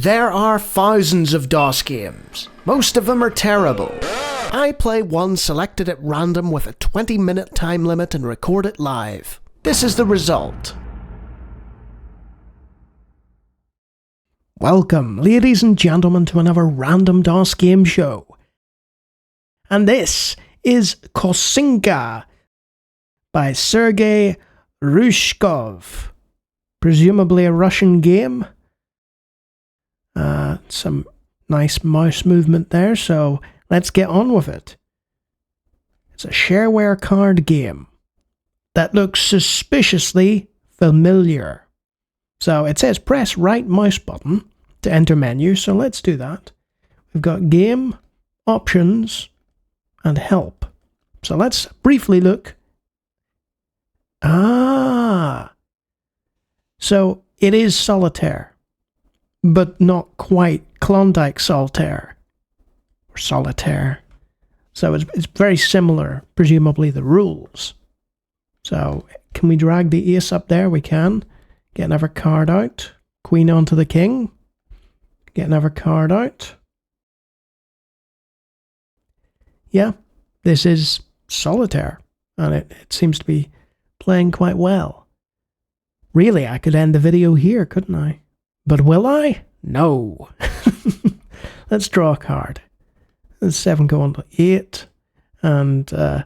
There are thousands of DOS games. Most of them are terrible. I play one selected at random with a 20-minute time limit and record it live. This is the result. Welcome, ladies and gentlemen, to another random DOS game show. And this is Kosynka by Sergei Ryzhkov. Presumably a Russian game. Some nice mouse movement there, so let's get on with it. It's a shareware card game that looks suspiciously familiar. So it says press right mouse button to enter menu, so let's do that. We've got game, options, and help. So let's briefly look. So it is Solitaire, but not quite Klondike Solitaire, or Solitaire. So it's very similar, presumably the rules. So can we drag the ace up there? We can. Get another card out. Queen onto the king. Get another card out. Yeah, this is Solitaire, and it seems to be playing quite well. Really, I could end the video here, couldn't I? But will I? No. Let's draw a card. 7 going to 8. And for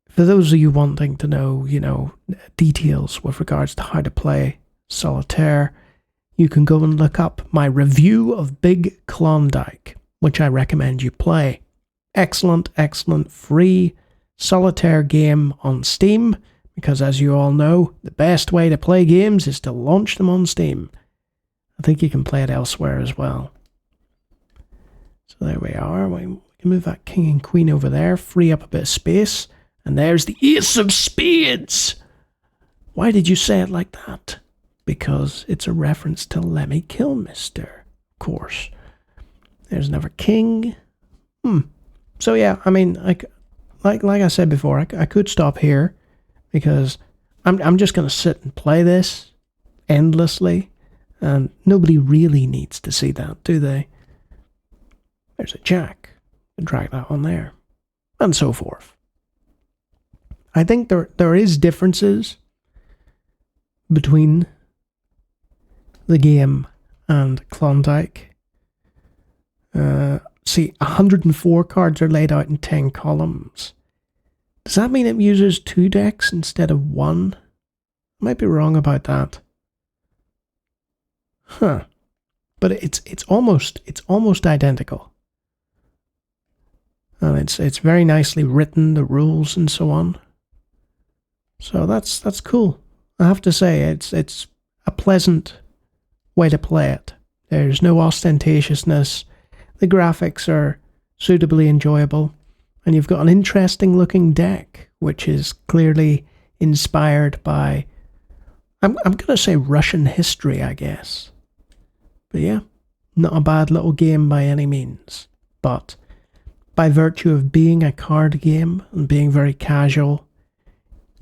those of you wanting to know, details with regards to how to play Solitaire, you can go and look up my review of Big Klondike, which I recommend you play. Excellent, free Solitaire game on Steam, because as you all know, the best way to play games is to launch them on Steam. I think you can play it elsewhere as well. So there we are. We can move that king and queen over there, free up a bit of space. And there's the ace of spades. Why did you say it like that? Because it's a reference to Let Me Kill Mister, of course. There's another king. So yeah, I mean, like I said before, I could stop here because I'm just going to sit and play this endlessly. And nobody really needs to see that, do they? There's a jack. Drag that on there. And so forth. I think there is differences between the game and Klondike. See, 104 cards are laid out in 10 columns. Does that mean it uses 2 decks instead of 1? I might be wrong about that. But it's almost identical. And it's very nicely written, the rules and so on. So that's cool. I have to say it's a pleasant way to play it. There's no ostentatiousness. The graphics are suitably enjoyable, and you've got an interesting looking deck, which is clearly inspired by I'm gonna say Russian history, I guess. But yeah, not a bad little game by any means. But by virtue of being a card game and being very casual,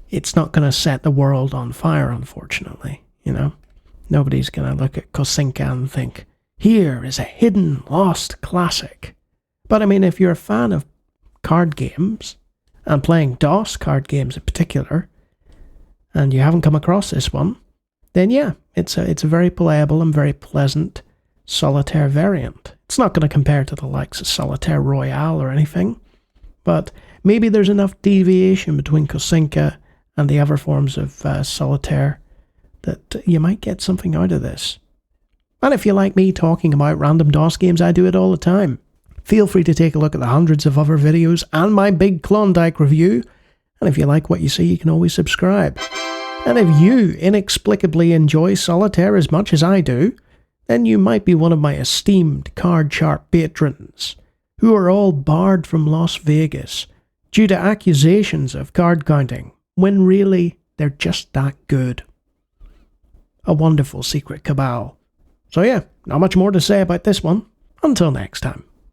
it's not going to set the world on fire, unfortunately. Nobody's going to look at Kosynka and think, here is a hidden, lost classic. But I mean, if you're a fan of card games, and playing DOS card games in particular, and you haven't come across this one, then yeah, it's a very playable and very pleasant Solitaire variant. It's not going to compare to the likes of Solitaire Royale or anything, but maybe there's enough deviation between Kosynka and the other forms of Solitaire that you might get something out of this. And if you like me talking about random DOS games, I do it all the time. Feel free to take a look at the hundreds of other videos and my Big Klondike review, and if you like what you see, you can always subscribe. And if you inexplicably enjoy Solitaire as much as I do, then you might be one of my esteemed Card Sharp patrons, who are all barred from Las Vegas due to accusations of card counting, when really they're just that good. A wonderful secret cabal. So yeah, not much more to say about this one. Until next time.